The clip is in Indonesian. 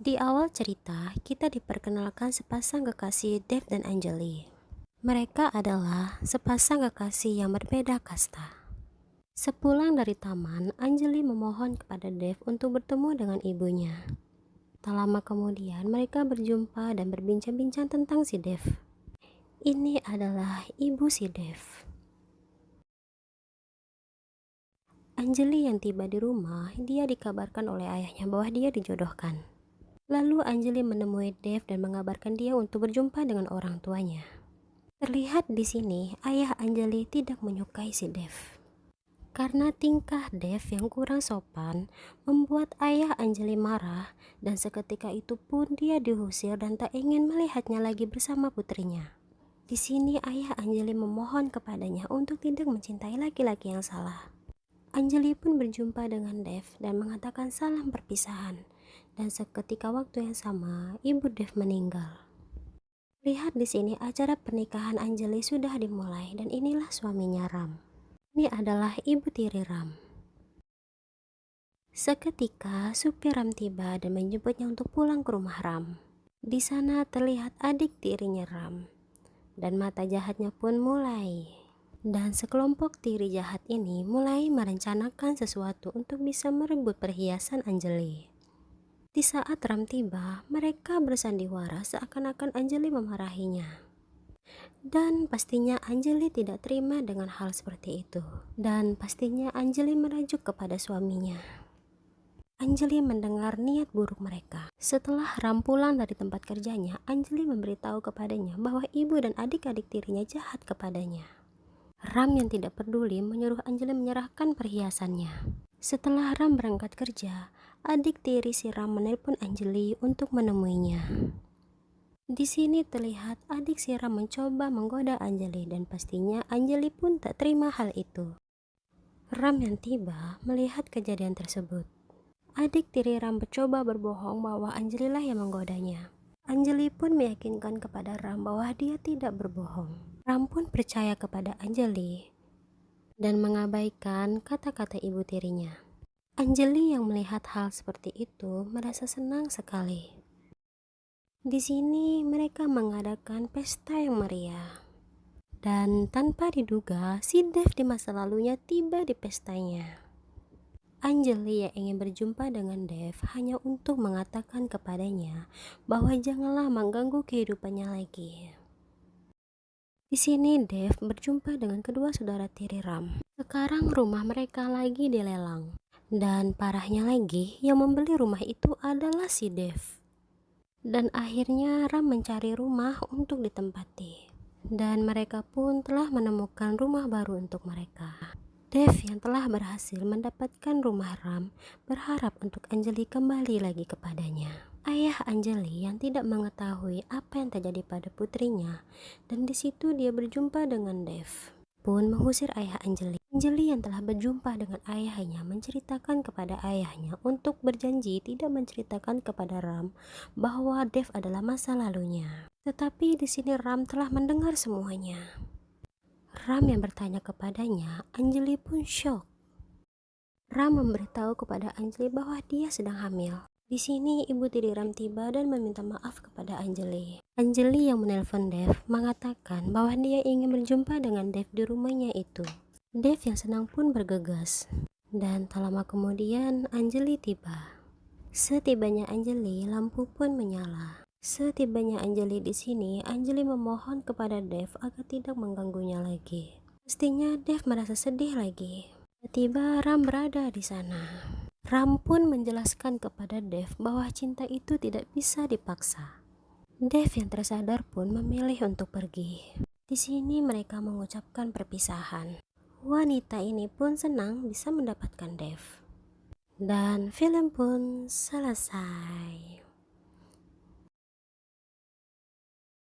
Di awal cerita, kita diperkenalkan sepasang kekasih Dev dan Anjali. Mereka adalah sepasang kekasih yang berbeda kasta. Sepulang dari taman, Anjali memohon kepada Dev untuk bertemu dengan ibunya. Tak lama kemudian, mereka berjumpa dan berbincang-bincang tentang si Dev. Ini adalah ibu si Dev. Anjali yang tiba di rumah, dia dikabarkan oleh ayahnya bahwa dia dijodohkan. Lalu Anjali menemui Dev dan mengabarkan dia untuk berjumpa dengan orang tuanya. Terlihat di sini, ayah Anjali tidak menyukai si Dev. Karena tingkah Dev yang kurang sopan, membuat ayah Anjali marah dan seketika itu pun dia diusir dan tak ingin melihatnya lagi bersama putrinya. Di sini ayah Anjali memohon kepadanya untuk tidak mencintai laki-laki yang salah. Anjali pun berjumpa dengan Dev dan mengatakan salam perpisahan. Dan seketika waktu yang sama, ibu Dev meninggal. Lihat di sini acara pernikahan Anjali sudah dimulai dan inilah suaminya Ram. Ini adalah ibu tiri Ram. Seketika supir Ram tiba dan menjemputnya untuk pulang ke rumah Ram. Di sana terlihat adik tirinya Ram. Dan mata jahatnya pun mulai. Dan sekelompok tiri jahat ini mulai merencanakan sesuatu untuk bisa merebut perhiasan Anjali. Di saat Ram tiba, mereka bersandiwara seakan-akan Anjali memarahinya. Dan pastinya Anjali tidak terima dengan hal seperti itu. Dan pastinya Anjali merajuk kepada suaminya. Anjali mendengar niat buruk mereka. Setelah Ram pulang dari tempat kerjanya, Anjali memberitahu kepadanya bahwa ibu dan adik-adik tirinya jahat kepadanya. Ram yang tidak peduli menyuruh Anjali menyerahkan perhiasannya. Setelah Ram berangkat kerja, adik tiri si Ram menelpon Anjali untuk menemuinya. Di sini terlihat adik si Ram mencoba menggoda Anjali dan pastinya Anjali pun tak terima hal itu. Ram yang tiba melihat kejadian tersebut. Adik tiri Ram mencoba berbohong bahwa Anjali lah yang menggodanya. Anjali pun meyakinkan kepada Ram bahwa dia tidak berbohong. Ram pun percaya kepada Anjali dan mengabaikan kata-kata ibu tirinya. Anjali yang melihat hal seperti itu merasa senang sekali. Di sini mereka mengadakan pesta yang meriah. Dan tanpa diduga, si Dev di masa lalunya tiba di pestanya. Anjali yang ingin berjumpa dengan Dev hanya untuk mengatakan kepadanya bahwa janganlah mengganggu kehidupannya lagi. Di sini Dev berjumpa dengan kedua saudara tiri Ram. Sekarang rumah mereka lagi dilelang. Dan parahnya lagi, yang membeli rumah itu adalah si Dev. Dan akhirnya Ram mencari rumah untuk ditempati. Dan mereka pun telah menemukan rumah baru untuk mereka. Dev yang telah berhasil mendapatkan rumah Ram berharap untuk Anjali kembali lagi kepadanya. Ayah Anjali yang tidak mengetahui apa yang terjadi pada putrinya dan di situ dia berjumpa dengan Dev pun mengusir ayah Anjali. Anjali yang telah berjumpa dengan ayahnya menceritakan kepada ayahnya untuk berjanji tidak menceritakan kepada Ram bahwa Dev adalah masa lalunya. Tetapi di sini Ram telah mendengar semuanya. Ram yang bertanya kepadanya, Anjali pun syok. Ram memberitahu kepada Anjali bahwa dia sedang hamil. Di sini ibu tiri Ram tiba dan meminta maaf kepada Anjali. Anjali yang menelpon Dev mengatakan bahwa dia ingin berjumpa dengan Dev di rumahnya itu. Dev yang senang pun bergegas. Dan tak lama kemudian Anjali tiba. Setibanya Anjali, lampu pun menyala. Setibanya Anjali di sini, Anjali memohon kepada Dev agar tidak mengganggunya lagi. Pastinya Dev merasa sedih lagi. Tiba-tiba Ram berada di sana. Ram pun menjelaskan kepada Dev bahwa cinta itu tidak bisa dipaksa. Dev yang tersadar pun memilih untuk pergi. Di sini mereka mengucapkan perpisahan. Wanita ini pun senang bisa mendapatkan Dev. Dan film pun selesai.